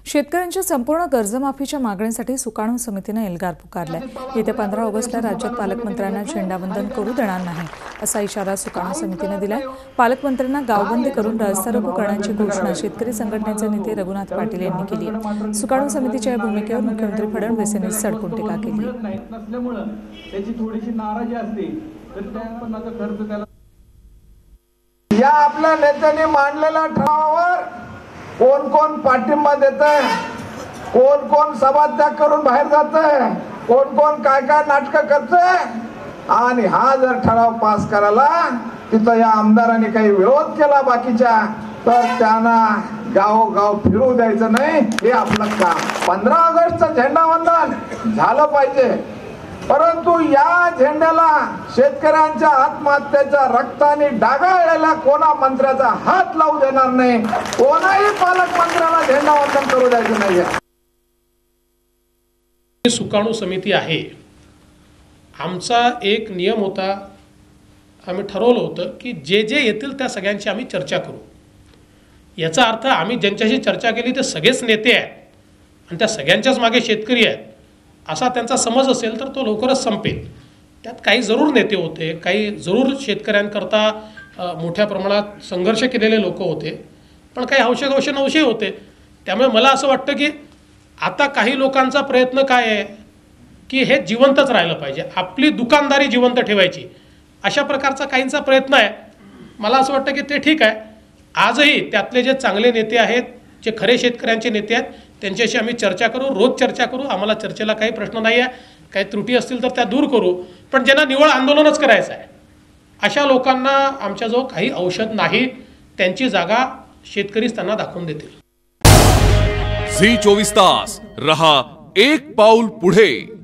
शेतकऱ्यांच्या संपूर्ण कर्जमाफीच्या मागणीसाठी सुकाणू समितीने एल्गार पुकारलाय। येत्या 15 ऑगस्टला राज्यात पालकमंत्र्यांना झेंडावंदन करू देणार नाही असा इशारा सुकाणू समितीने दिलाय। पालकमंत्र्यांना गावबंदी करून रस्ता रोको करण्याची घोषणा शेतकरी संघटनेचे नेते रघुनाथ पाटील यांनी केली आहे। सुकाणू समितीच्या या भूमिकेवर मुख्यमंत्री फडणवीस यांनी सडकून टीका केली। या आपल्या नेत्यांनी मांडलेल्या ठरावावर कोण कोण पाठिंबा देतंय, कोण कोण सभात्याग करून बाहेर जातंय, कोण कोण काय काय नाटकं करतंय। आणि हा जर ठराव पास करायला तिथं या आमदारांनी काही विरोध केला बाकीच्या, तर त्यांना गावोगाव फिरू द्यायचं नाही, हे आपलं काम। 15 ऑगस्टचं झेंडावंदन झालं पाहिजे, परंतु या झेंड्याला शेतकऱ्यांच्या आत्महत्येच्या रक्ताने डागाळलेला कोणा मंत्र्याचा हात लावू देणार नाही, कोणाही पालकमंत्र्याला झेंडावंदन करू द्यायचं नाही। सुकाणू समिती आहे, आमचा एक नियम होता, आम्ही ठरवलं होतं की जे जे येतील त्या सगळ्यांची आम्ही चर्चा करू। याचा अर्थ आम्ही ज्यांच्याशी चर्चा केली ते सगळेच नेते आहेत आणि त्या सगळ्यांच्याच मागे शेतकरी आहेत असा त्यांचा समज असेल तर तो लवकरच संपेल। त्यात काही जरूर नेते होते, काही जरूर शेतकऱ्यांकरता मोठ्या प्रमाणात संघर्ष केलेले लोक होते, पण काही हौशे नवशे होते। त्यामुळे मला असं वाटतं की आता काही लोकांचा प्रयत्न काय आहे की हे जिवंतच राहिलं पाहिजे, आपली दुकानदारी जिवंत ठेवायची, अशा प्रकारचा काहींचा प्रयत्न आहे। मला असं वाटतं की ते ठीक आहे। आजही त्यातले जे चांगले नेते आहेत, जे खरे शेतकऱ्यांचे नेते आहेत, त्यांच्याशी आम्ही चर्चा करू, रोज चर्चा करू। आम्हाला चर्चेला काही प्रश्न नाही आहे, काही त्रुटी असतील तर त्या दूर करू, पण ज्यांना निवळ आंदोलनच करायचं आहे अशा लोकांना आमच्याजवळ काही औषध नाही, त्यांची जागा शेतकरीच त्यांना दाखवून देतील। झी 24 तास रहा एक पाऊल पुढे।